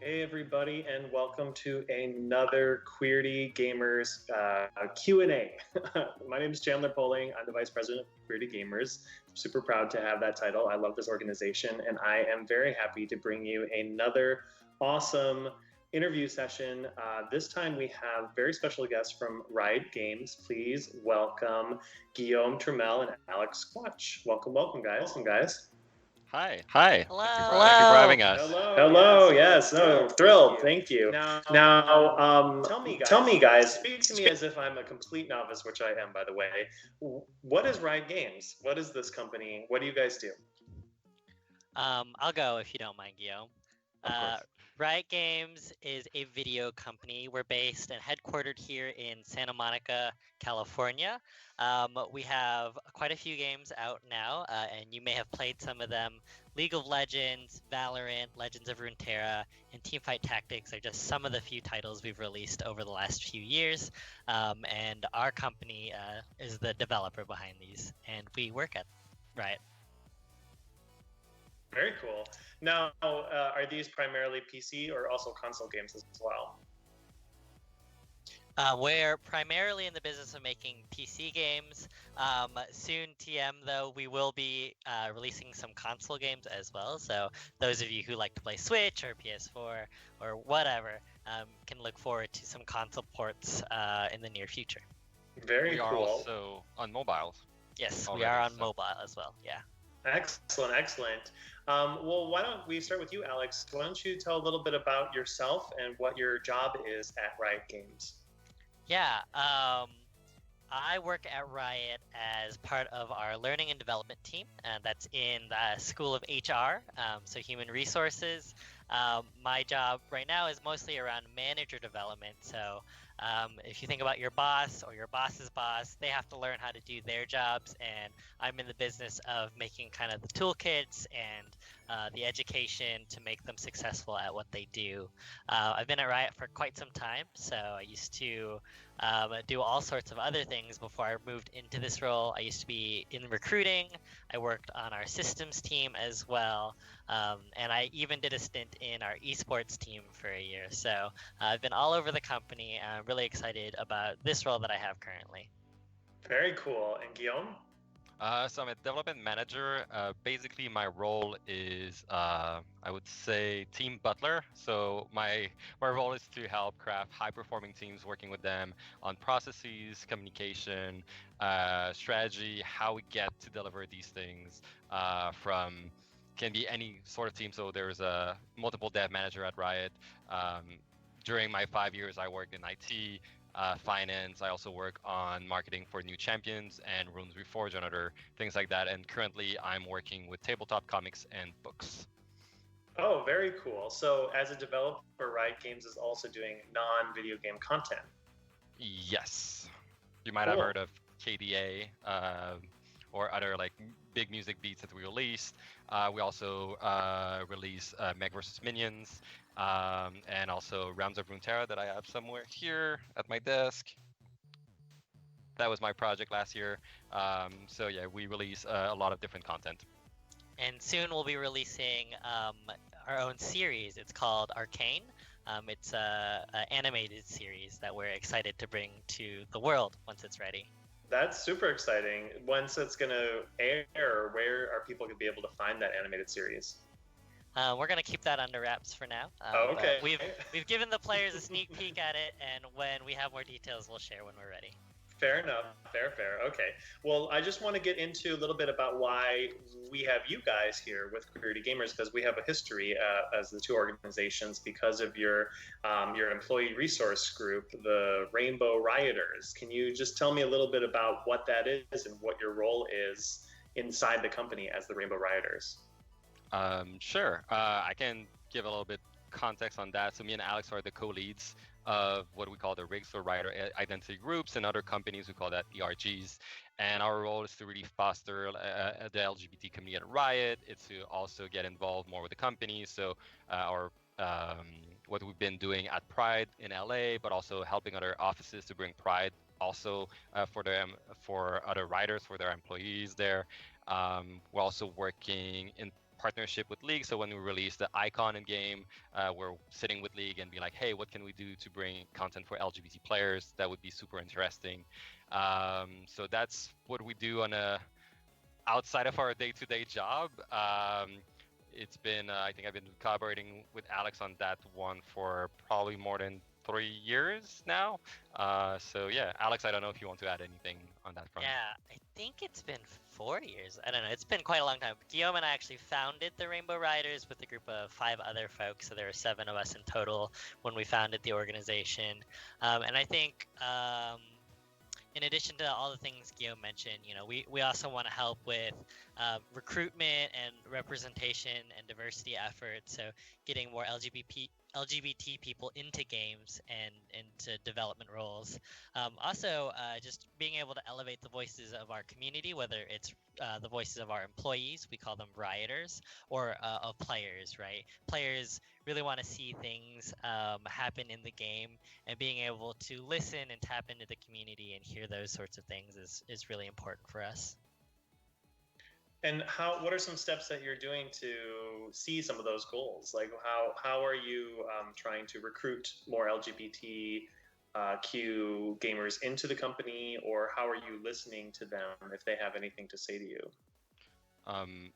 Hey everybody, and welcome to another Qweerty Gamers Q&A. My name is Chandler Poling. I'm the Vice President of Qweerty Gamers. Super proud to have that title. I love this organization, and I am very happy to bring you another awesome interview session. This time we have very special guests from Riot Games. Please welcome Ghiyom Turmel and Alex Quach. Welcome, guys and guys. Hi. Hi. Thank you for Hello. having us. Hello. Yes. No. Thrilled. Thank you. Now, tell me, guys. Speak to me as if I'm a complete novice, which I am, by the way. What is Riot Games? What is this company? What do you guys do? I'll go if you don't mind, Guillaume. Of course. Riot Games is a video company. We're based and headquartered here in Santa Monica, California. We have quite a few games out now, and you may have played some of them. League of Legends, Valorant, Legends of Runeterra, and Teamfight Tactics are just some of the few titles we've released over the last few years. And our company is the developer behind these, and we work at Riot. Very cool. Now, are these primarily PC or also console games as well? We're primarily in the business of making PC games. Soon, TM, though, we will be releasing some console games as well. So those of you who like to play Switch or PS4 or whatever can look forward to some console ports in the near future. Very We cool. are also on mobiles. Yes, we Already, are on so- mobile as well. Yeah. Excellent. Well, why don't we start with you, Alex? Why don't you tell a little bit about yourself and what your job is at Riot Games? Yeah. I work at Riot as part of our learning and development team, and that's in the School of HR, so human resources. My job right now is mostly around manager development. So if you think about your boss or your boss's boss, they have to learn how to do their jobs, and I'm in the business of making kind of the toolkits and the education to make them successful at what they do. I've been at Riot for quite some time, so I used to do all sorts of other things before I moved into this role. I used to be in recruiting. I worked on our systems team as well. And I even did a stint in our esports team for a year. So I've been all over the company. I'm really excited about this role that I have currently. Very cool. And Guillaume? So I'm a development manager. Basically, my role is, I would say, team butler. So my role is to help craft high-performing teams, working with them on processes, communication, strategy, how we get to deliver these things from can be any sort of team. So there's a multiple dev manager at Riot. During my 5 years, I worked in IT. Finance. I also work on marketing for new champions and Runes Reforged and other things like that. And currently, I'm working with tabletop comics and books. Oh, very cool. So, as a developer, Riot Games is also doing non-video game content. Yes, you might have Cool. heard of KDA or other like big music beats that we released. We also release Meg vs Minions and also Realms of Runeterra that I have somewhere here at my desk. That was my project last year. So yeah, we release a lot of different content. And soon we'll be releasing our own series. It's called Arcane. It's an animated series that we're excited to bring to the world once it's ready. That's super exciting. Once it's going to air, where are people going to be able to find that animated series? We're gonna keep that under wraps for now. Oh, okay. We've given the players a sneak peek at it, and when we have more details, we'll share when we're ready. Fair enough. Fair. Okay. Well, I just want to get into a little bit about why we have you guys here with Qweerty Gamers, because we have a history as the two organizations because of your employee resource group, the Rainbow Rioters. Can you just tell me a little bit about what that is and what your role is inside the company as the Rainbow Rioters? Sure. I can give a little bit context on that. So me and Alex are the co-leads of what we call the Rigs for Rider Identity Groups, and other companies we call that ERGs. And our role is to really foster the LGBT community at Riot. It's to also get involved more with the company. So our what we've been doing at Pride in LA, but also helping other offices to bring Pride also for them, for other riders, for their employees there. We're also working in partnership with League. So when we release the icon in game, we're sitting with League and be like, hey, what can we do to bring content for LGBT players? That would be super interesting. So that's what we do on a outside of our day-to-day job. It's been I think I've been collaborating with Alex on that one for probably more than 3 years now. So yeah, Alex, I don't know if you want to add anything on that front. Yeah, I think it's been 4 years. I don't know. It's been quite a long time. Guillaume and I actually founded the Rainbow Riders with a group of 5 other folks. So there were 7 of us in total when we founded the organization. And I think in addition to all the things Guillaume mentioned, we also want to help with recruitment and representation and diversity efforts. So getting more LGBT people into games and into development roles. Also, just being able to elevate the voices of our community, whether it's the voices of our employees, we call them Rioters, or of players, right? Players really want to see things happen in the game, and being able to listen and tap into the community and hear those sorts of things is really important for us. And what are some steps that you're doing to see some of those goals? Like how are you trying to recruit more LGBTQ gamers into the company, or how are you listening to them if they have anything to say to you?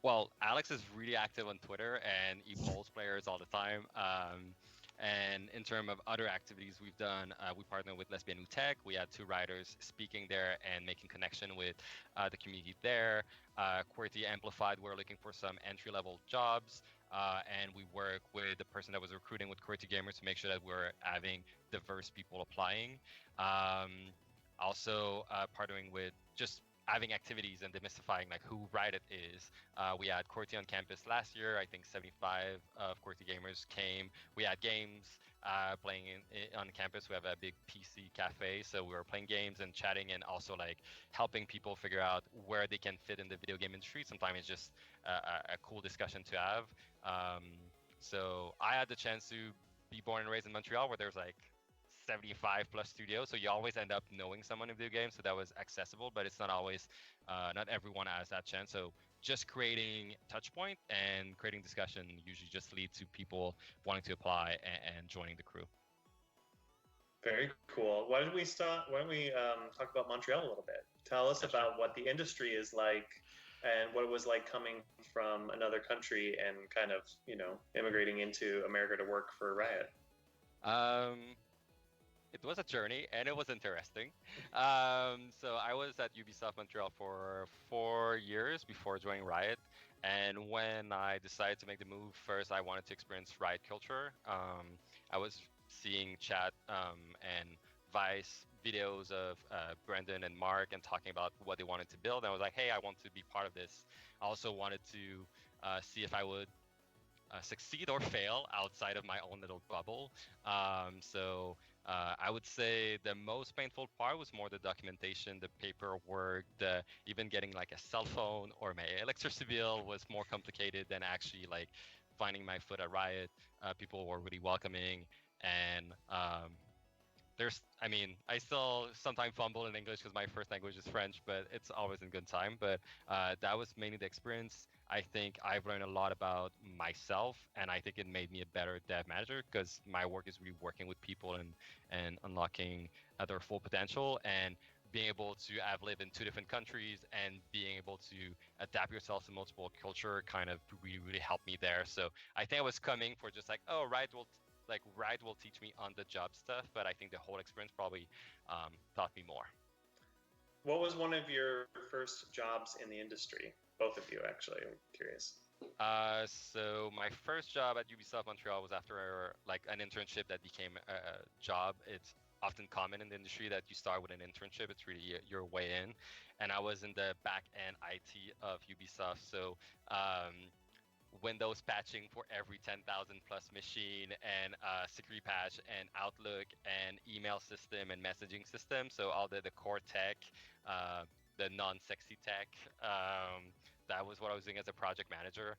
Well, Alex is really active on Twitter and he polls players all the time. And in terms of other activities we've done, we partner with Lesbian New Tech. We had 2 writers speaking there and making connection with the community there. Qweerty Amplified, we're looking for some entry-level jobs. And we work with the person that was recruiting with Qweerty Gamers to make sure that we're having diverse people applying. Also partnering with just having activities and demystifying like who Riot is. We had Qweerty on campus last year. I think 75 of Qweerty gamers came. We had games playing on campus. We have a big PC cafe, so we were playing games and chatting, and also like helping people figure out where they can fit in the video game industry. Sometimes it's just a cool discussion to have. So I had the chance to be born and raised in Montreal, where there's like 75 plus studios, so you always end up knowing someone in video games, so that was accessible, but it's not always not everyone has that chance. So just creating touch point and creating discussion usually just lead to people wanting to apply and joining the crew. Very cool. Why don't we talk about Montreal a little bit? Tell us about what the industry is like and what it was like coming from another country and kind of immigrating into America to work for Riot. It was a journey and it was interesting. So I was at Ubisoft Montreal for 4 years before joining Riot. And when I decided to make the move, first I wanted to experience Riot culture. I was seeing chat and Vice videos of Brendan and Mark and talking about what they wanted to build. And I was like, hey, I want to be part of this. I also wanted to see if I would succeed or fail outside of my own little bubble. I would say the most painful part was more the documentation, the paperwork, even getting like a cell phone or my electricity bill was more complicated than actually like finding my foot at Riot. People were really welcoming, and I still sometimes fumble in English because my first language is French, but it's always in good time. But that was mainly the experience. I think I've learned a lot about myself, and I think it made me a better dev manager because my work is really working with people and unlocking their full potential, and being able to have lived in 2 different countries and being able to adapt yourself to multiple culture kind of really helped me there. So I think I was coming for just like, oh, Riot will teach me on the job stuff, but I think the whole experience probably taught me more. What was one of your first jobs in the industry? Both of you, actually. I'm curious. So my first job at Ubisoft Montreal was after like an internship that became a job. It's often common in the industry that you start with an internship. It's really your way in. And I was in the back end IT of Ubisoft. So Windows patching for every 10,000 plus machine, and security patch and Outlook and email system and messaging system. So all the core tech, the non-sexy tech. That was what I was doing as a project manager.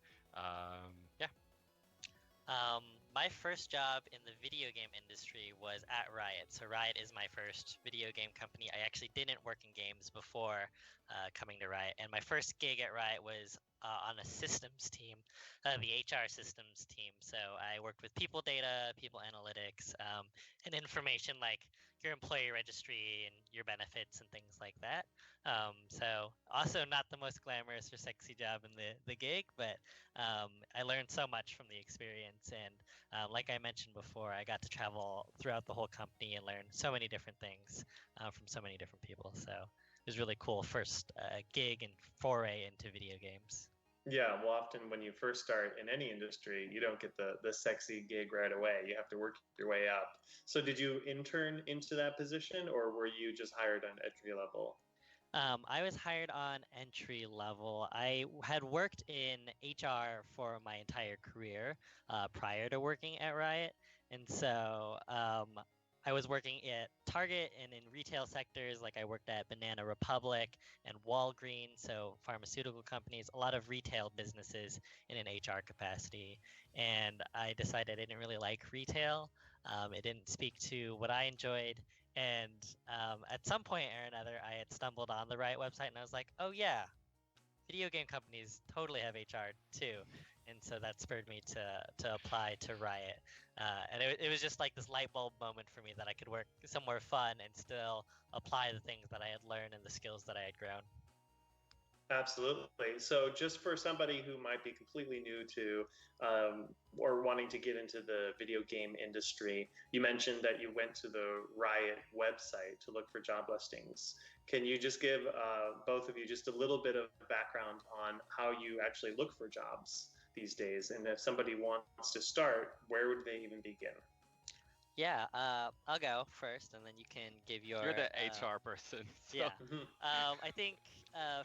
Yeah. My first job in the video game industry was at Riot. So Riot is my first video game company. I actually didn't work in games before coming to Riot, and my first gig at Riot was on a systems team, the HR systems team. So I worked with people data, people analytics, and information like your employee registry and your benefits and things like that. So also not the most glamorous or sexy job in the gig, but I learned so much from the experience. And like I mentioned before, I got to travel throughout the whole company and learn so many different things from so many different people. So it was really cool first gig and foray into video games. Yeah, well, often when you first start in any industry, you don't get the sexy gig right away. You have to work your way up. So did you intern into that position, or were you just hired on entry level? I was hired on entry level. I had worked in HR for my entire career prior to working at Riot. And so I was working at Target and in retail sectors, like I worked at Banana Republic and Walgreens, so pharmaceutical companies, a lot of retail businesses in an HR capacity. And I decided I didn't really like retail. It didn't speak to what I enjoyed. And at some point or another, I had stumbled on the Riot website and I was like, oh, yeah, video game companies totally have HR too. And so that spurred me to apply to Riot. And it was just like this light bulb moment for me that I could work somewhere fun and still apply the things that I had learned and the skills that I had grown. Absolutely. So, just for somebody who might be completely new to or wanting to get into the video game industry, you mentioned that you went to the Riot website to look for job listings. Can you just give both of you just a little bit of background on how you actually look for jobs these days? And if somebody wants to start, where would they even begin? Yeah, I'll go first, and then you can give your. You're the HR person. So. Yeah. I think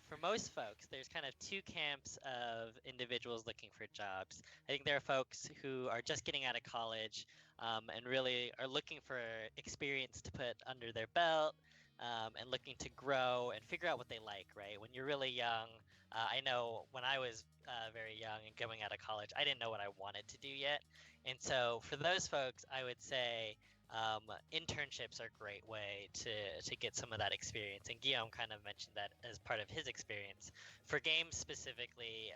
for most folks, there's kind of two camps of individuals looking for jobs. I think there are folks who are just getting out of college and really are looking for experience to put under their belt and looking to grow and figure out what they like, right? When you're really young, I know when I was very young and going out of college, I didn't know what I wanted to do yet. And so for those folks, I would say internships are a great way to get some of that experience. And Ghiyom kind of mentioned that as part of his experience. For games specifically,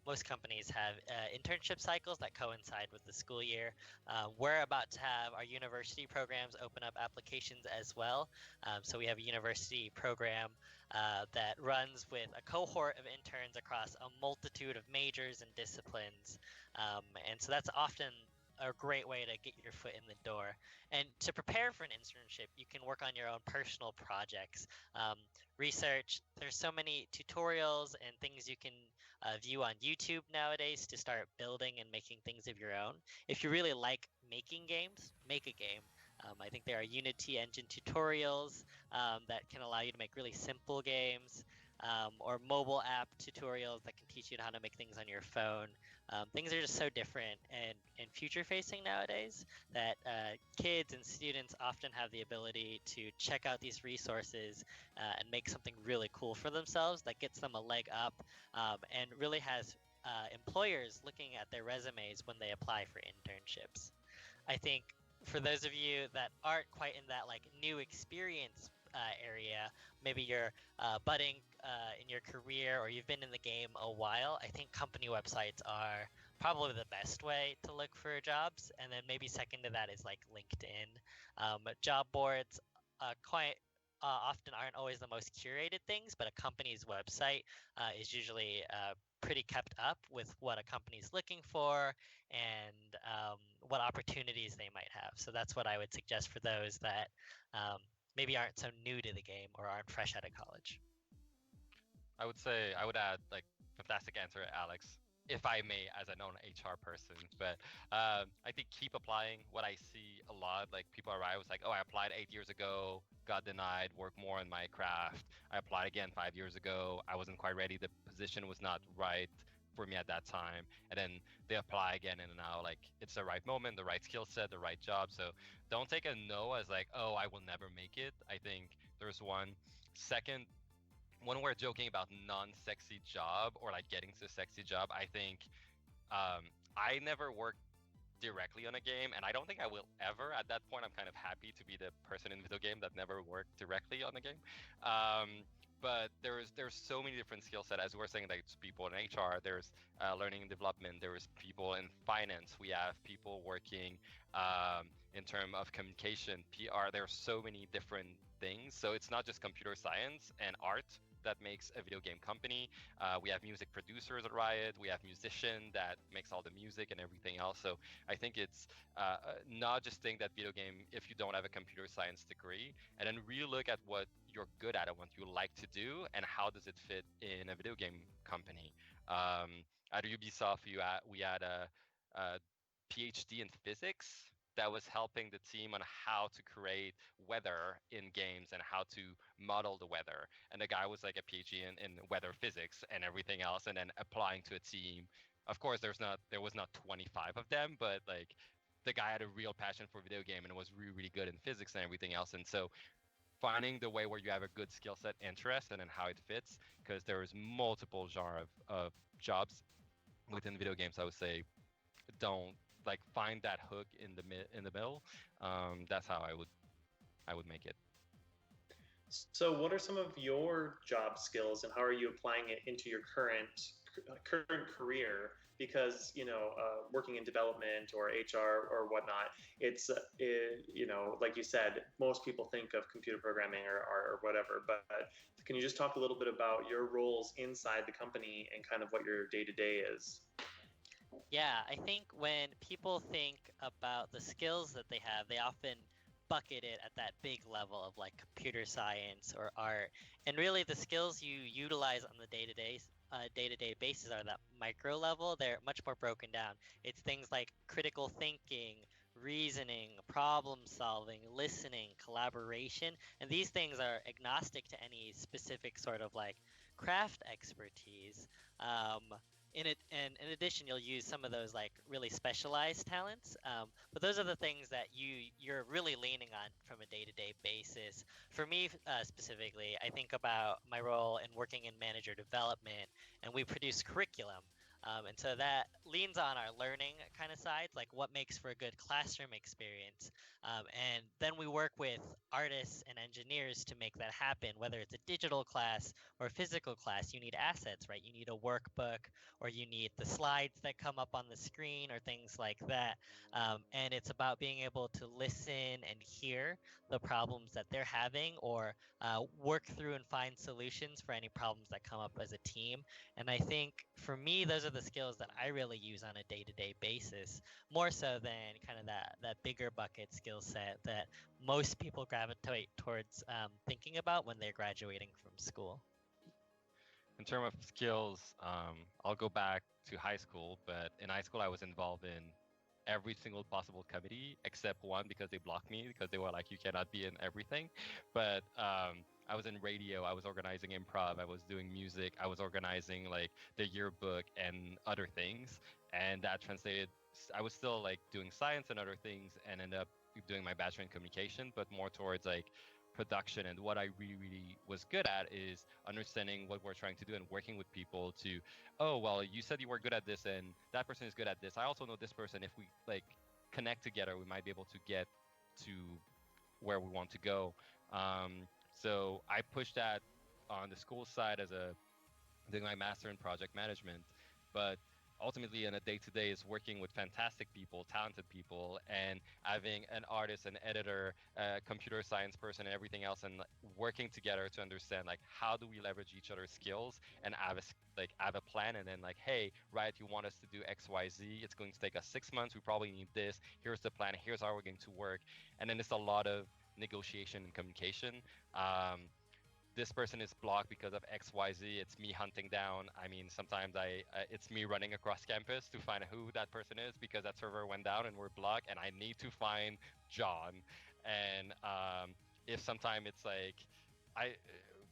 most companies have internship cycles that coincide with the school year. We're about to have our university programs open up applications as well. So we have a university program that runs with a cohort of interns across a multitude of majors and disciplines. And so that's often a great way to get your foot in the door. And to prepare for an internship, you can work on your own personal projects. Research, there's so many tutorials and things you can view on YouTube nowadays to start building and making things of your own. If you really like making games, make a game. I think there are Unity engine tutorials that can allow you to make really simple games. Or mobile app tutorials that can teach you how to make things on your phone. Things are just so different and future facing nowadays that kids and students often have the ability to check out these resources and make something really cool for themselves that gets them a leg up and really has employers looking at their resumes when they apply for internships. I think for those of you that aren't quite in that like new experience area, maybe you're budding in your career or you've been in the game a while, I think company websites are probably the best way to look for jobs. And then maybe second to that is like LinkedIn. Job boards quite often aren't always the most curated things, but a company's website is usually pretty kept up with what a company's looking for and what opportunities they might have. So that's what I would suggest for those that maybe aren't so new to the game or aren't fresh out of college. I would add, like, fantastic answer, Alex, if I may, as a non-HR person. But I think keep applying. What I see a lot, like people arrive was like, oh, I applied 8 years ago, got denied, work more on my craft. I applied again 5 years ago. I wasn't quite ready. The position was not right for me at that time. And then they apply again, and now like it's the right moment, the right skill set, the right job. So don't take a no as like, oh, I will never make it. I think there's one. Second, when we're joking about non-sexy job or like getting to a sexy job, I think I never worked directly on a game, and I don't think I will ever. At that point, I'm kind of happy to be the person in video game that never worked directly on the game. But there's so many different skill set. As we were saying, like there's people in HR, there's learning and development, there's people in finance, we have people working in terms of communication, PR. There's so many different things. So it's not just computer science and art that makes a video game company. We have music producers at Riot. We have musician that makes all the music and everything else. So I think it's not just think that video game if you don't have a computer science degree, and then really look at what you're good at and what you like to do, and how does it fit in a video game company. At Ubisoft, we had a PhD in physics that was helping the team on how to create weather in games and how to model the weather. And the guy was like a PhD in weather physics and everything else, and then applying to a team. Of course, there was not 25 of them, but like the guy had a real passion for video game and was really, really good in physics and everything else. And so finding the way where you have a good skill set, interest, and then how it fits, because there is multiple genre of jobs within video games. I would say don't like find that hook in the middle. That's how I would make it. So what are some of your job skills, and how are you applying it into your current career? Because working in development or HR or whatnot, it's like you said, most people think of computer programming or whatever. But can you just talk a little bit about your roles inside the company and kind of what your day-to-day is? Yeah, I think when people think about the skills that they have, they often bucket it at that big level of like computer science or art. And really the skills you utilize on the day-to-day basis are that micro level. They're much more broken down. It's things like critical thinking, reasoning, problem solving, listening, collaboration. And these things are agnostic to any specific sort of like craft expertise. In addition, you'll use some of those like really specialized talents, but those are the things that you're really leaning on from a day-to-day basis. For me specifically, I think about my role in working in manager development, and we produce curriculum. And so that leans on our learning kind of sides, like what makes for a good classroom experience. And then we work with artists and engineers to make that happen, whether it's a digital class or a physical class. You need assets, right? You need a workbook, or you need the slides that come up on the screen or things like that. And it's about being able to listen and hear the problems that they're having, or work through and find solutions for any problems that come up as a team. And I think for me, those are the skills that I really use on a day-to-day basis, more so than kind of that bigger bucket skill set that most people gravitate towards thinking about when they're graduating from school. In terms of skills, I'll go back to high school, but in high school I was involved in every single possible committee except one, because they blocked me because they were like, you cannot be in everything. But I was in radio, I was organizing improv, I was doing music, I was organizing like the yearbook and other things. And that translated, I was still like doing science and other things, and ended up doing my bachelor in communication, but more towards like production. And what I really, really was good at is understanding what we're trying to do and working with people to, oh, well, you said you were good at this and that person is good at this. I also know this person. If we like connect together, we might be able to get to where we want to go. So I pushed that on the school side as doing my master in project management, but ultimately in a day-to-day is working with fantastic people, talented people, and having an artist, an editor, a computer science person, and everything else, and working together to understand like how do we leverage each other's skills and have a plan. And then like, hey, Riot, you want us to do XYZ, it's going to take us 6 months, we probably need this, here's the plan, here's how we're going to work. And then it's a lot of negotiation and communication. This person is blocked because of XYZ. It's me hunting down. I mean, sometimes it's me running across campus to find who that person is because that server went down and we're blocked, and I need to find John. And if sometime it's like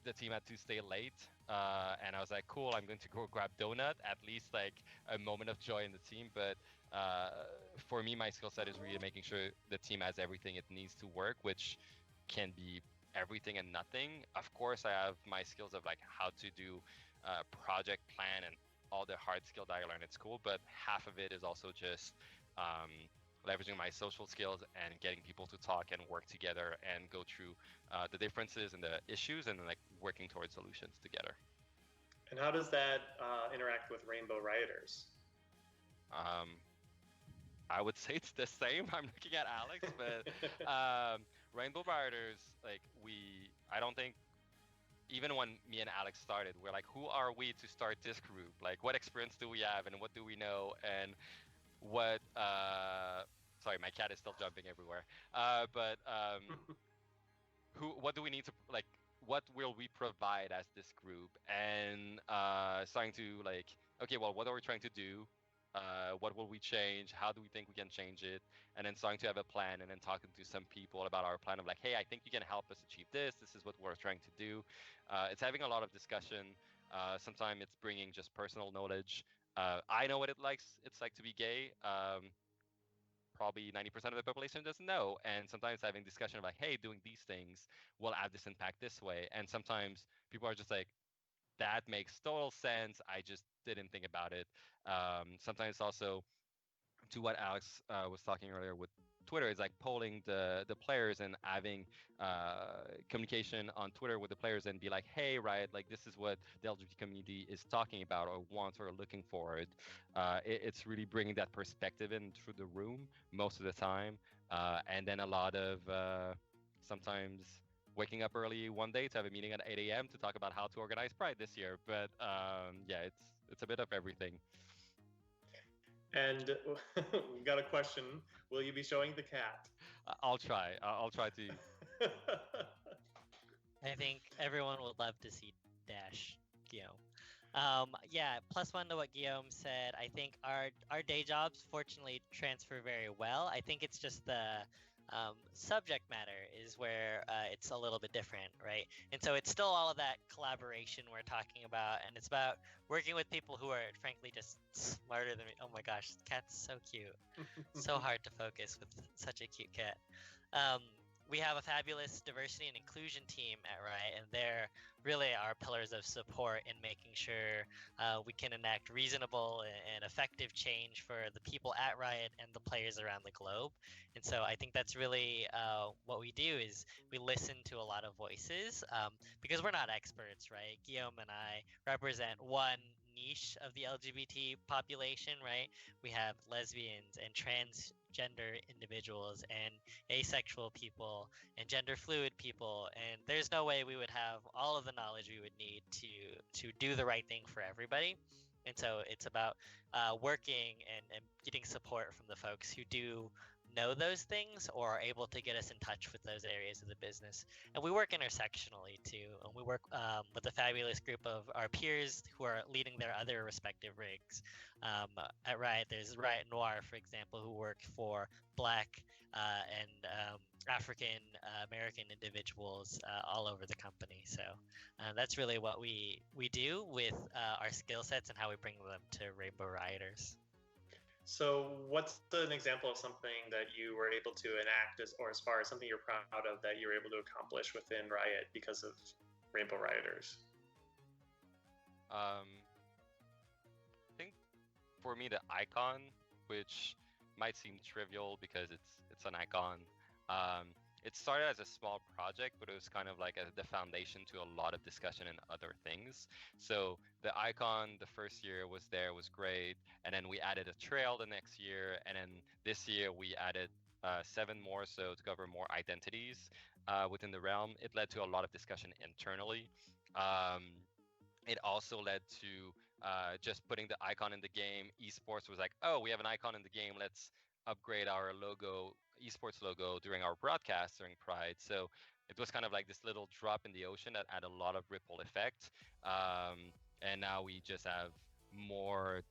the team had to stay late, and I was like, cool, I'm going to go grab donut, at least like a moment of joy in the team. But for me, my skill set is really making sure the team has everything it needs to work, which can be everything and nothing. Of course, I have my skills of like how to do project plan and all the hard skill that I learned at school, but half of it is also just leveraging my social skills and getting people to talk and work together and go through the differences and the issues, and then like working towards solutions together. And how does that interact with Rainbow Rioters? I would say it's the same. I'm looking at Alex, but Rainbow Rioters, like I don't think, even when me and Alex started, we're like, who are we to start this group? Like, what experience do we have, and what do we know, and what? Sorry, my cat is still jumping everywhere. What do we need to like? What will we provide as this group? And starting to like, okay, well, what are we trying to do? What will we change? How do we think we can change it? And then starting to have a plan, and then talking to some people about our plan of like, hey, I think you can help us achieve this. This is what we're trying to do. It's having a lot of discussion. Sometimes it's bringing just personal knowledge. I know what it's like to be gay. Probably 90% of the population doesn't know. And sometimes having discussion of like, hey, doing these things will have this impact this way. And sometimes people are just like, that makes total sense. I just didn't think about it. Sometimes also, to what Alex was talking earlier with Twitter, is like polling the players and having communication on Twitter with the players and be like, hey, Riot, like this is what the LGBT community is talking about or wants or looking for. It's really bringing that perspective in through the room most of the time, and then a lot of sometimes waking up early one day to have a meeting at 8 a.m. to talk about how to organize Pride this year. But yeah, it's a bit of everything. And we got a question. Will you be showing the cat? I'll try. I'll try to. I think everyone would love to see Dash Ghiyom. Yeah, +1 to what Ghiyom said. I think our day jobs fortunately transfer very well. I think it's just the subject matter is where it's a little bit different, right? And so it's still all of that collaboration we're talking about, and it's about working with people who are frankly just smarter than me. Oh my gosh, this cat's so cute. So hard to focus with such a cute cat. We have a fabulous diversity and inclusion team at Riot, and they're really our pillars of support in making sure we can enact reasonable and effective change for the people at Riot and the players around the globe. And so I think that's really what we do is we listen to a lot of voices because we're not experts, right? Ghiyom and I represent one niche of the LGBT population, right? We have lesbians and transgender individuals and asexual people and gender fluid people, and there's no way we would have all of the knowledge we would need to do the right thing for everybody. And so it's about working and getting support from the folks who do know those things or are able to get us in touch with those areas of the business. And we work intersectionally too. And we work with a fabulous group of our peers who are leading their other respective rigs. At Riot, there's Riot Noir, for example, who work for Black and African American individuals all over the company. So that's really what we do with our skill sets and how we bring them to Rainbow Rioters. So what's an example of something that you were able to enact as far as something you're proud of that you were able to accomplish within Riot because of Rainbow Rioters? I think for me, the icon, which might seem trivial because it's an icon, it started as a small project, but it was kind of like the foundation to a lot of discussion and other things. So the icon the first year was great, and then we added a trail the next year, and then this year we added 7 more, so to cover more identities within the realm. It led to a lot of discussion internally. It also led to just putting the icon in the game. Esports was like, oh, we have an icon in the game, let's upgrade our logo, Esports logo, during our broadcast during Pride. So it was kind of like this little drop in the ocean that had a lot of ripple effect. And now we just have more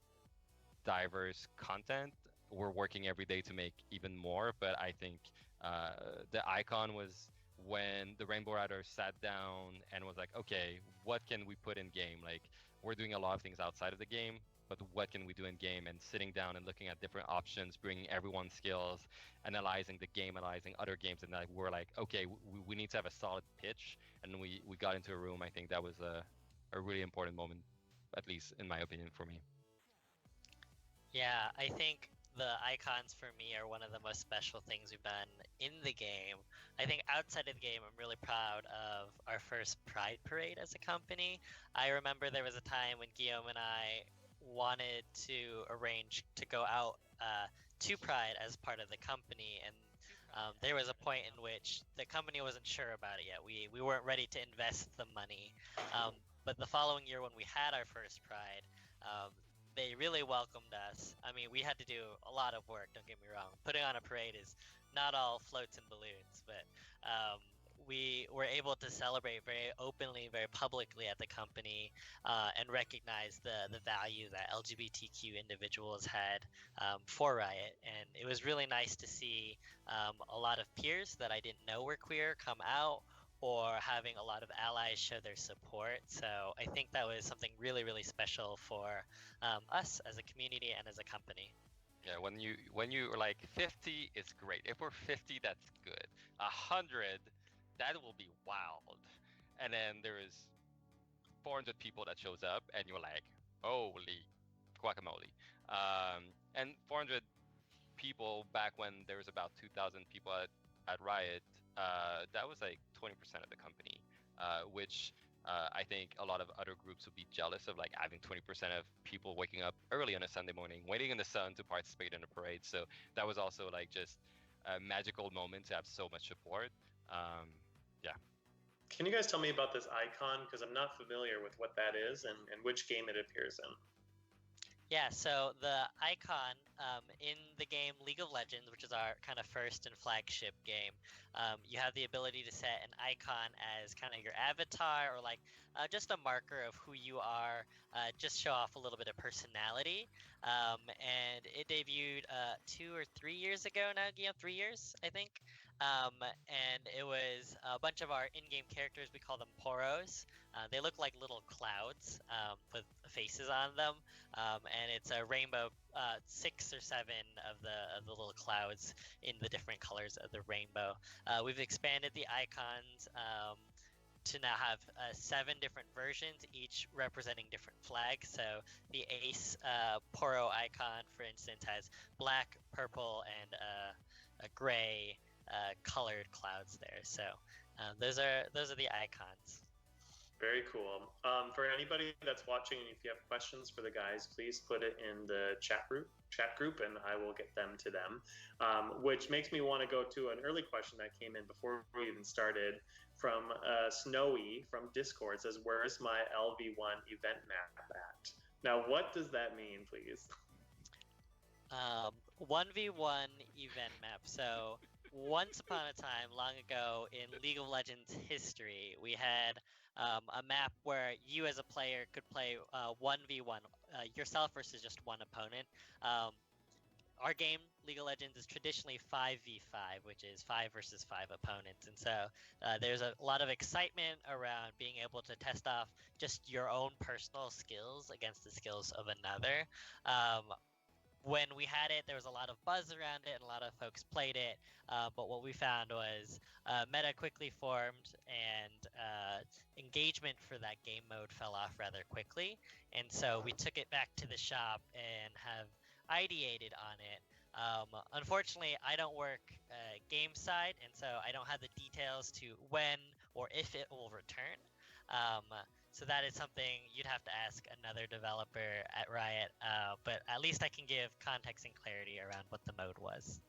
diverse content. We're working every day to make even more, but I think the icon was when the Rainbow Riders sat down and was like, okay, what can we put in game? Like, we're doing a lot of things outside of the game, but what can we do in game? And sitting down and looking at different options, bringing everyone's skills, analyzing the game, analyzing other games, and like we're like, okay, we need to have a solid pitch. And we got into a room. I think that was a really important moment, at least in my opinion, for me. Yeah, I think the icons for me are one of the most special things we've done in the game. I think outside of the game, I'm really proud of our first Pride Parade as a company. I remember there was a time when Ghiyom and I wanted to arrange to go out to Pride as part of the company, and there was a point in which the company wasn't sure about it yet. We weren't ready to invest the money. But the following year, when we had our first Pride, they really welcomed us. I mean, we had to do a lot of work, don't get me wrong. Putting on a parade is not all floats and balloons, but we were able to celebrate very openly, very publicly at the company, and recognize the value that LGBTQ individuals had for Riot. And it was really nice to see a lot of peers that I didn't know were queer come out, or having a lot of allies show their support. So I think that was something really, really special for us as a community and as a company. Yeah, when you like 50 is great. If we're 50, that's good. 100, that will be wild. And then there is 400 people that shows up, and you're like, holy guacamole. And 400 people back when there was about 2,000 people at Riot, that was like 20% of the company, which I think a lot of other groups would be jealous of, like having 20% of people waking up early on a Sunday morning, waiting in the sun to participate in a parade. So that was also like just a magical moment to have so much support. Yeah. Can you guys tell me about this icon? Because I'm not familiar with what that is and which game it appears in. Yeah, so the icon in the game League of Legends, which is our kind of first and flagship game, you have the ability to set an icon as kind of your avatar, or like just a marker of who you are, just show off a little bit of personality. And it debuted 2 or 3 years ago now, 3 years, I think. And it was a bunch of our in-game characters. We call them poros. They look like little clouds with faces on them, and it's a rainbow, 6 or 7 of the little clouds in the different colors of the rainbow. We've expanded the icons to now have 7 different versions, each representing different flags. So the Ace Poro icon, for instance, has black, purple, and a gray colored clouds there. So those are the icons. Very cool. For anybody that's watching, if you have questions for the guys, please put it in the chat group, and I will get them to them. Which makes me want to go to an early question that came in before we even started from Snowy from Discord. It says, "Where's my LV1 event map at?" Now, what does that mean, please? 1v1 event map. So once upon a time, long ago in League of Legends history, we had a map where you as a player could play 1v1, yourself versus just one opponent. Our game, League of Legends, is traditionally 5v5, which is 5 versus 5 opponents. And so there's a lot of excitement around being able to test off just your own personal skills against the skills of another. When we had it, there was a lot of buzz around it and a lot of folks played it. But what we found was meta quickly formed, and engagement for that game mode fell off rather quickly. And so we took it back to the shop and have ideated on it. Unfortunately, I don't work game side, and so I don't have the details to when or if it will return. So that is something you'd have to ask another developer at Riot, but at least I can give context and clarity around what the mode was.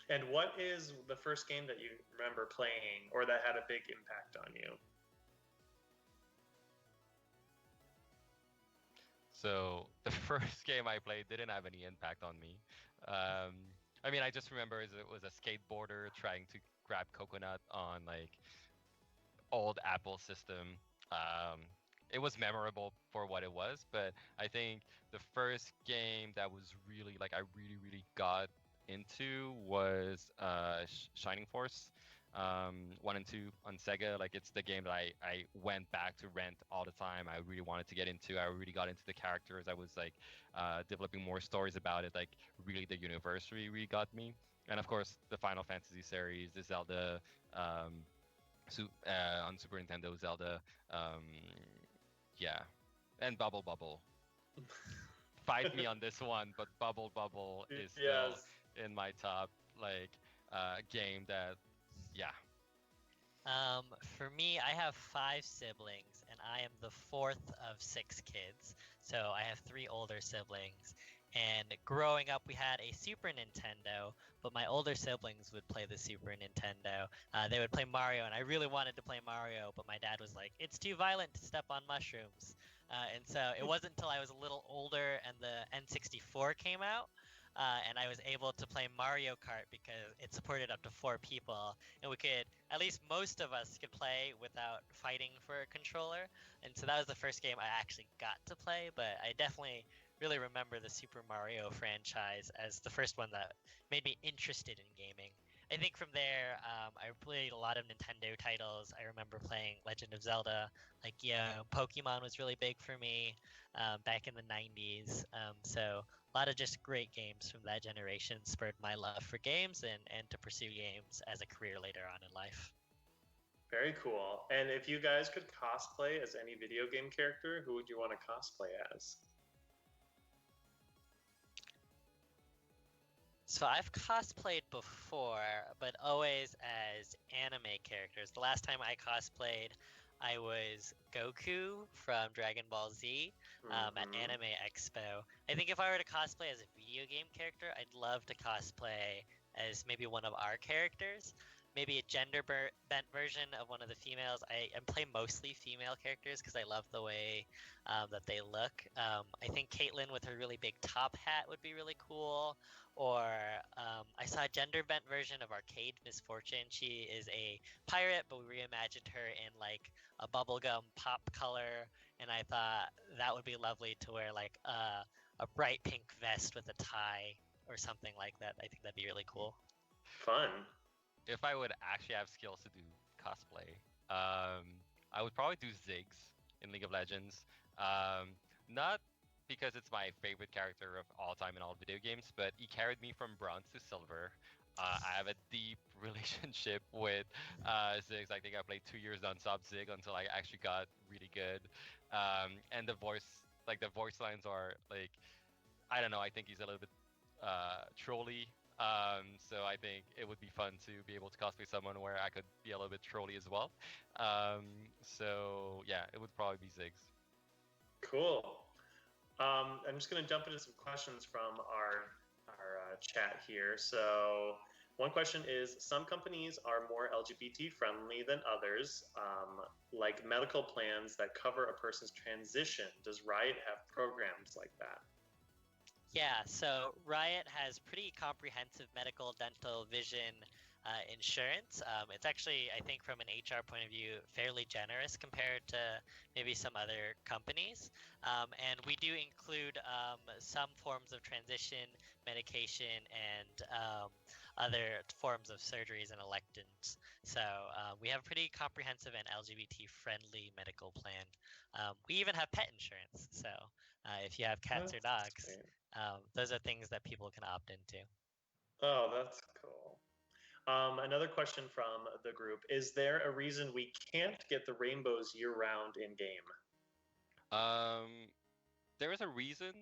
And what is the first game that you remember playing or that had a big impact on you? So the first game I played didn't have any impact on me. I mean, I just remember it was a skateboarder trying to grab coconut on like old Apple system. It was memorable for what it was, but I think the first game that was really like I really got into was Shining Force 1 and 2 on Sega. Like it's the game that I went back to rent all the time. I really wanted to get into. I really got into the characters. I was like developing more stories about it. Like really the universe really got me. And of course the Final Fantasy series, the Zelda on Super Nintendo, Zelda, yeah, and Bubble. fight me on this one, but Bubble Bubble is still Yes. in my top game that, yeah. For me, I have 5 siblings, and I am the fourth of 6 kids. So I have 3 older siblings. And growing up, we had a Super Nintendo, but my older siblings would play the Super Nintendo. They would play Mario, and I really wanted to play Mario, but my dad was like, "It's too violent to step on mushrooms." And so it wasn't until I was a little older and the N64 came out, and I was able to play Mario Kart because it supported up to 4 people, and we could, at least most of us could play without fighting for a controller. And so that was the first game I actually got to play, but I definitely really remember the Super Mario franchise as the first one that made me interested in gaming. I think from there, I played a lot of Nintendo titles. I remember playing Legend of Zelda, like Pokemon was really big for me back in the 90s. So a lot of just great games from that generation spurred my love for games and to pursue games as a career later on in life. Very cool. And if you guys could cosplay as any video game character, who would you want to cosplay as? So I've cosplayed before, but always as anime characters. The last time I cosplayed, I was Goku from Dragon Ball Z at Anime Expo. I think if I were to cosplay as a video game character, I'd love to cosplay as maybe one of our characters. Maybe a gender-bent version of one of the females. I play mostly female characters because I love the way that they look. I think Caitlyn with her really big top hat would be really cool. Or I saw a gender-bent version of Arcade Misfortune. She is a pirate, but we reimagined her in like a bubblegum pop color, and I thought that would be lovely to wear like a bright pink vest with a tie or something like that. I think that'd be really cool. Fun. If I would actually have skills to do cosplay, I would probably do Ziggs in League of Legends. Not because it's my favorite character of all time in all video games, but he carried me from bronze to silver. I have a deep relationship with Ziggs. I think I played 2 years non-stop Zig until I actually got really good. And the voice lines are like, I don't know. I think he's a little bit trolly. So I think it would be fun to be able to cosplay someone where I could be a little bit trolly as well. So yeah, it would probably be Ziggs. Cool. I'm just going to jump into some questions from our chat here. So one question is, some companies are more LGBT friendly than others, like medical plans that cover a person's transition. Does Riot have programs like that? Yeah, so Riot has pretty comprehensive medical, dental, vision insurance. It's actually, I think, from an HR point of view, fairly generous compared to maybe some other companies. And we do include some forms of transition, medication, and other forms of surgeries and electives. So we have a pretty comprehensive and LGBT friendly medical plan. We even have pet insurance. So if you have cats or dogs, those are things that people can opt into. Oh, that's cool. Another question from the group: is there a reason we can't get the rainbows year-round in game? There is a reason.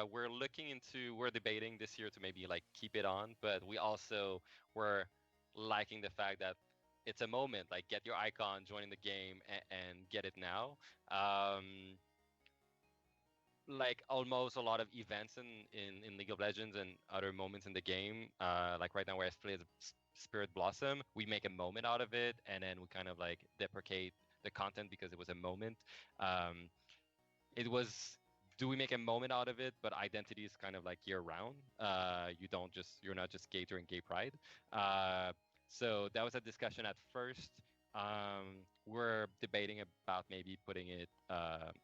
We're debating this year to maybe like keep it on, but we also were liking the fact that it's a moment, like get your icon, join in the game, and get it now. Like almost a lot of events in League of Legends and other moments in the game, like right now where I play the Spirit Blossom, we make a moment out of it, and then we kind of like deprecate the content because it was a moment. It was, do we make a moment out of it? But identity is kind of like year round. You're not just gay during Gay Pride. So that was a discussion at first. We're debating about maybe putting it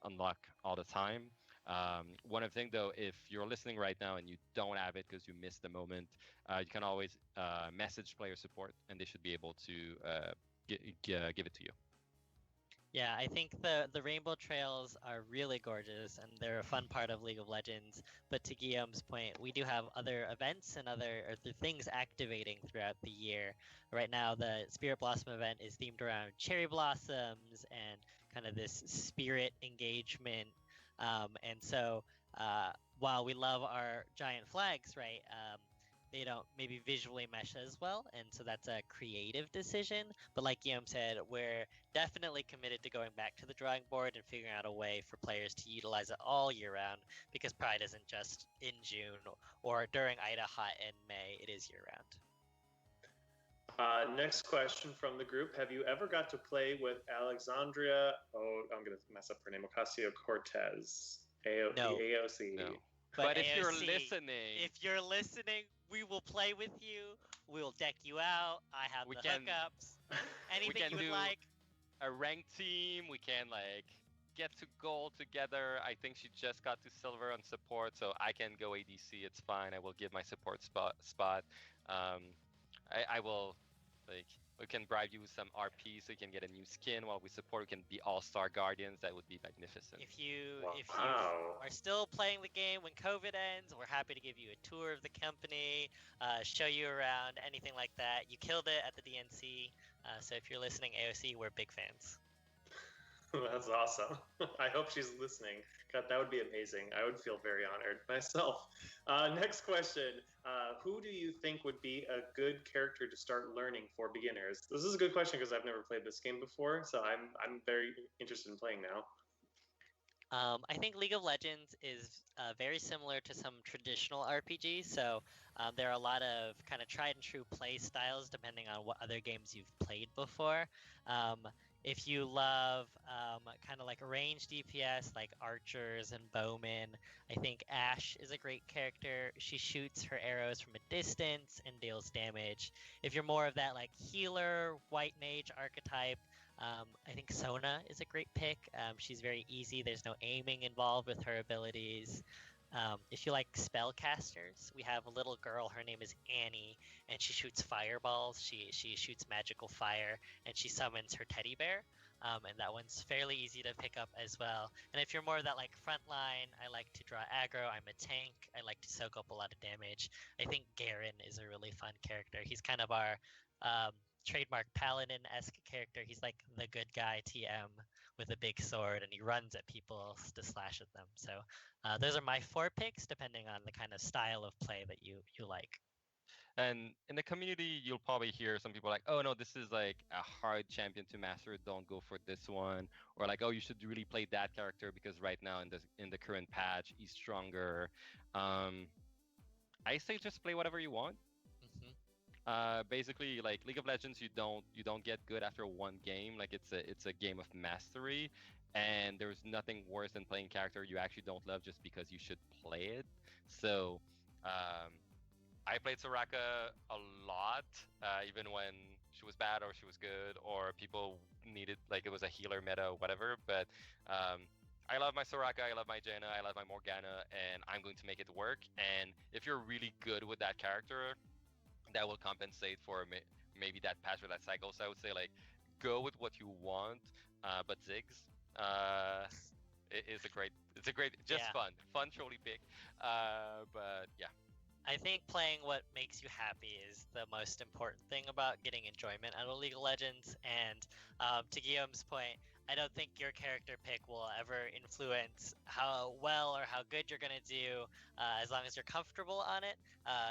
unlock all the time. One of the things though, if you're listening right now and you don't have it because you missed the moment, you can always message player support and they should be able to give it to you. Yeah, I think the rainbow trails are really gorgeous and they're a fun part of League of Legends. But to Guillaume's point, we do have other events and other things activating throughout the year. Right now, the Spirit Blossom event is themed around cherry blossoms and kind of this spirit engagement. And so while we love our giant flags, right? They don't maybe visually mesh as well, and so that's a creative decision. But like Guillaume said, we're definitely committed to going back to the drawing board and figuring out a way for players to utilize it all year round, because Pride isn't just in June or during Ida Hot in May, it is year round. Next question from the group. Have you ever got to play with Alexandria? Oh, I'm going to mess up her name. Ocasio-Cortez. No. The AOC. No. But if AOC, you're listening, we will play with you. We will deck you out. I have the hookups. Anything you would like. A ranked team. We can get to gold together. I think she just got to silver on support, so I can go ADC. It's fine. I will give my support spot. I will we can bribe you with some RP so you can get a new skin while we support. We can be all-star guardians. That would be magnificent. If you are still playing the game when COVID ends, we're happy to give you a tour of the company, show you around, anything like that. You killed it at the DNC, so if you're listening, AOC, we're big fans. That's awesome. I hope she's listening. God, that would be amazing. I would feel very honored myself. Next question. Who do you think would be a good character to start learning for beginners? This is a good question because I've never played this game before, so I'm very interested in playing now. I think League of Legends is very similar to some traditional RPGs, so there are a lot of kind of tried and true play styles depending on what other games you've played before. If you love kind of like range DPS like archers and bowmen, I think Ashe is a great character. She shoots her arrows from a distance and deals damage. If you're more of that like healer, white mage archetype, I think Sona is a great pick. She's very easy. There's no aiming involved with her abilities. If you like spellcasters, we have a little girl. Her name is Annie, and she shoots fireballs. She shoots magical fire, and she summons her teddy bear. And that one's fairly easy to pick up as well. And if you're more of that like frontline, I like to draw aggro. I'm a tank. I like to soak up a lot of damage. I think Garen is a really fun character. He's kind of our trademark paladin-esque character. He's like the good guy TM with a big sword, and he runs at people to slash at them. So those are my 4 picks, depending on the kind of style of play that you like. And in the community, you'll probably hear some people like, oh no, this is like a hard champion to master. Don't go for this one. Or like, oh, you should really play that character because right now in the current patch, he's stronger. I say just play whatever you want. Basically, like League of Legends, you don't get good after one game. Like it's a game of mastery, and there's nothing worse than playing a character you actually don't love just because you should play it. So I played Soraka a lot, even when she was bad or she was good, or people needed like it was a healer meta or whatever. But I love my Soraka, I love my Jaina, I love my Morgana, and I'm going to make it work. And if you're really good with that character, that will compensate for maybe that patch or that cycle. So I would say like go with what you want, but Ziggs is a great fun trolley pick. But yeah. I think playing what makes you happy is the most important thing about getting enjoyment out of League of Legends. And to Guillaume's point, I don't think your character pick will ever influence how well or how good you're going to do as long as you're comfortable on it.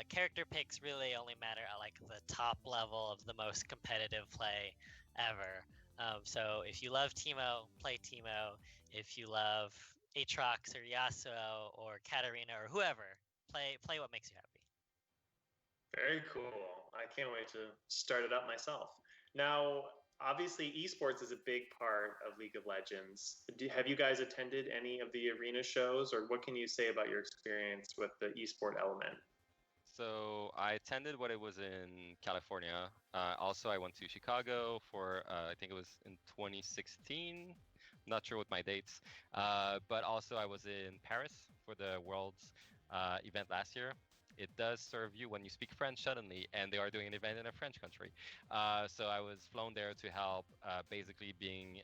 Character picks really only matter at like the top level of the most competitive play ever. So if you love Teemo, play Teemo. If you love Aatrox or Yasuo or Katarina or whoever, play what makes you happy. Very cool. I can't wait to start it up myself. Now, obviously, esports is a big part of League of Legends. Have you guys attended any of the arena shows, or what can you say about your experience with the esport element? So I attended when it was in California. Also, I went to Chicago for, I think it was in 2016. Not sure with my dates. But also I was in Paris for the World's event last year. It does serve you when you speak French suddenly, and they are doing an event in a French country. So I was flown there to help, basically being,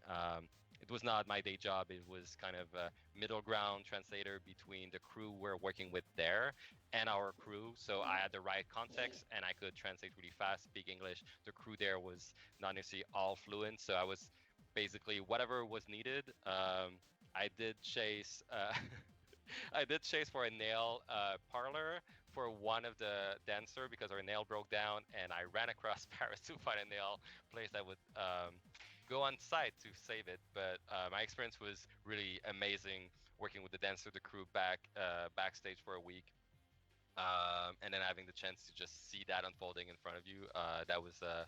it was not my day job. It was kind of a middle ground translator between the crew we're working with there and our crew. So I had the right context, and I could translate really fast, speak English. The crew there was not necessarily all fluent, so I was basically whatever was needed. I did chase I did chase for a nail parlor for one of the dancer because our nail broke down, and I ran across Paris to find a nail place that would go on site to save it. But my experience was really amazing working with the dancer, the crew backstage for a week. And then having the chance to just see that unfolding in front of you, that was a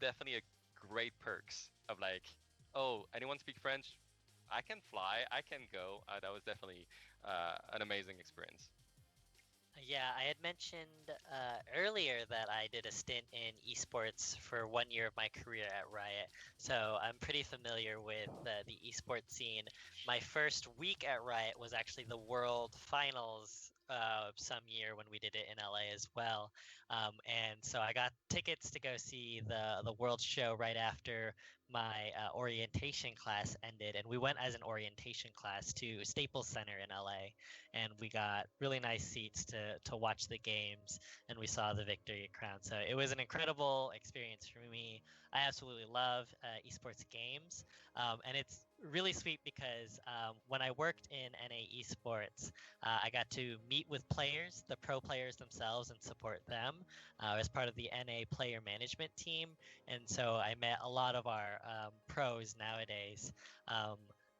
definitely a great perks of like, oh, anyone speak French? I can fly, I can go. That was definitely an amazing experience. Yeah, I had mentioned earlier that I did a stint in esports for 1 year of my career at Riot, so I'm pretty familiar with the esports scene. My first week at Riot was actually the World Finals some year when we did it in LA as well, and so I got tickets to go see the World show right after my orientation class ended, and we went as an orientation class to Staples Center in LA, and we got really nice seats to watch the games, and we saw the victory crown. So it was an incredible experience for me. I absolutely love esports games, and it's really sweet because when I worked in NA esports, I got to meet with players, the pro players themselves, and support them as part of the NA player management team. And so I met a lot of our pros nowadays.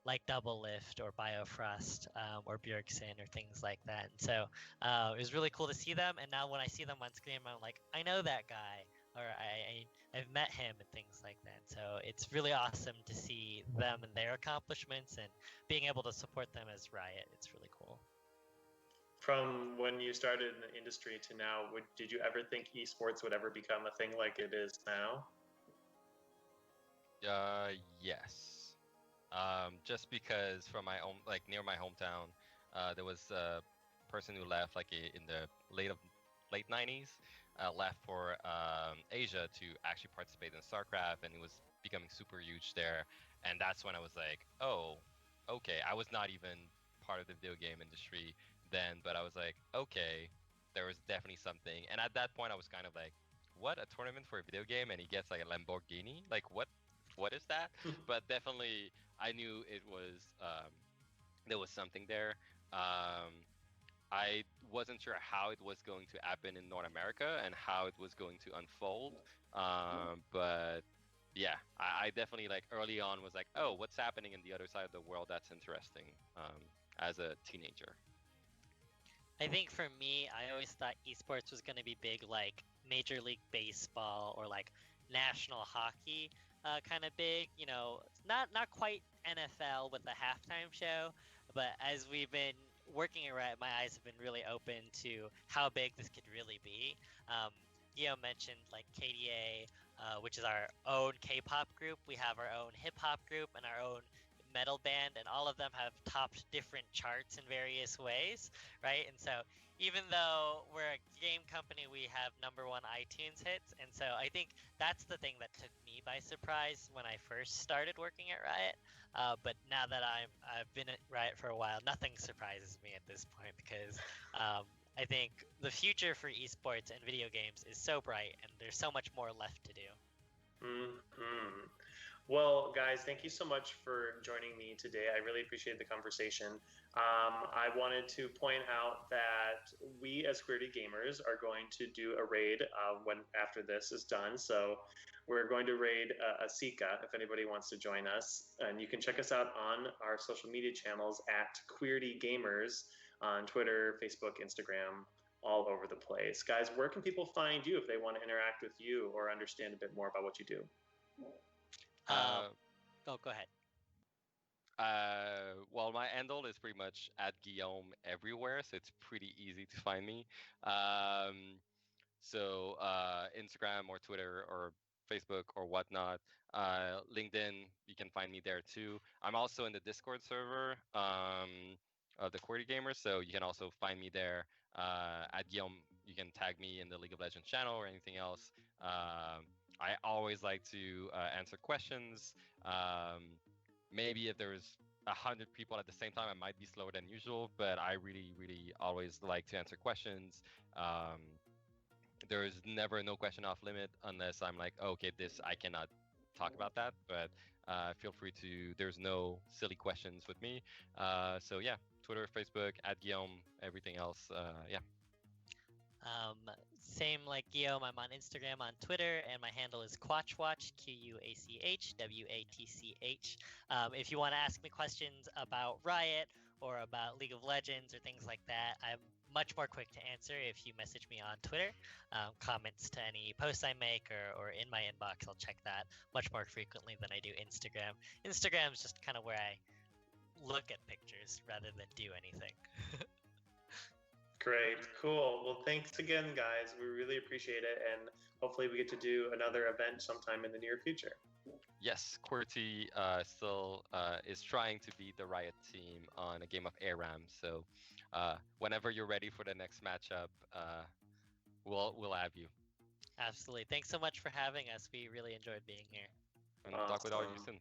Like Double Lift or Biofrost or Bjergsen or things like that. And so it was really cool to see them. And now when I see them on screen, I'm like, I know that guy, or I've met him and things like that. So it's really awesome to see them and their accomplishments and being able to support them as Riot. It's really cool. From when you started in the industry to now, did you ever think esports would ever become a thing like it is now? Yes. Just because from my own, like near my hometown, there was a person who left like in the late 90s, left for Asia to actually participate in StarCraft, and it was becoming super huge there. And that's when I was like, oh, okay. I was not even part of the video game industry then, but I was like, okay, there was definitely something. And at that point, I was kind of like, what, a tournament for a video game, and he gets like a Lamborghini? Like what is that? But definitely I knew it was there was something there. I wasn't sure how it was going to happen in North America and how it was going to unfold. But yeah, I definitely like early on was like, oh, what's happening in the other side of the world? That's interesting. As a teenager. I think for me, I always thought esports was going to be big like Major League Baseball or like national hockey, kind of big. You know, not quite NFL with the halftime show, but as we've been working around, my eyes have been really open to how big this could really be. Ghiyom mentioned like KDA, which is our own K-pop group. We have our own hip hop group and our own metal band, and all of them have topped different charts in various ways, right? And so even though we're a game company, we have #1 iTunes hits, and so I think that's the thing that took me by surprise when I first started working at Riot. But now that I've been at Riot for a while, nothing surprises me at this point because I think the future for esports and video games is so bright, and there's so much more left to do. Mm-hmm. Well, guys, thank you so much for joining me today. I really appreciate the conversation. I wanted to point out that we as Qweerty Gamers are going to do a raid after this is done. So we're going to raid a Sika if anybody wants to join us. And you can check us out on our social media channels at Qweerty Gamers on Twitter, Facebook, Instagram, all over the place. Guys, where can people find you if they want to interact with you or understand a bit more about what you do? Go ahead. Well, my handle is pretty much at Ghiyom everywhere, so it's pretty easy to find me. So Instagram or Twitter or Facebook or whatnot. LinkedIn, you can find me there too. I'm also in the Discord server of the Qweerty Gamers, so you can also find me there at Ghiyom. You can tag me in the League of Legends channel or anything else. I always like to answer questions. Maybe if there's 100 people at the same time, I might be slower than usual, but I really, really always like to answer questions. There's never no question off limit unless I'm like, oh, okay, this I cannot talk about that. But feel free to. There's no silly questions with me. So yeah, Twitter, Facebook, @Ghiyom, everything else. Yeah. Same like Ghiyom, I'm on Instagram, on Twitter, and my handle is QuachWatch, QuachWatch. If you want to ask me questions about Riot or about League of Legends or things like that, I'm much more quick to answer if you message me on Twitter. Comments to any posts I make or in my inbox, I'll check that much more frequently than I do Instagram. Instagram's just kind of where I look at pictures rather than do anything. Great, cool. Well, thanks again, guys. We really appreciate it, and hopefully we get to do another event sometime in the near future. Yes, Qweerty still is trying to beat the Riot team on a game of ARAM. So whenever you're ready for the next matchup, we'll have you. Absolutely. Thanks so much for having us. We really enjoyed being here. And talk with all of you soon.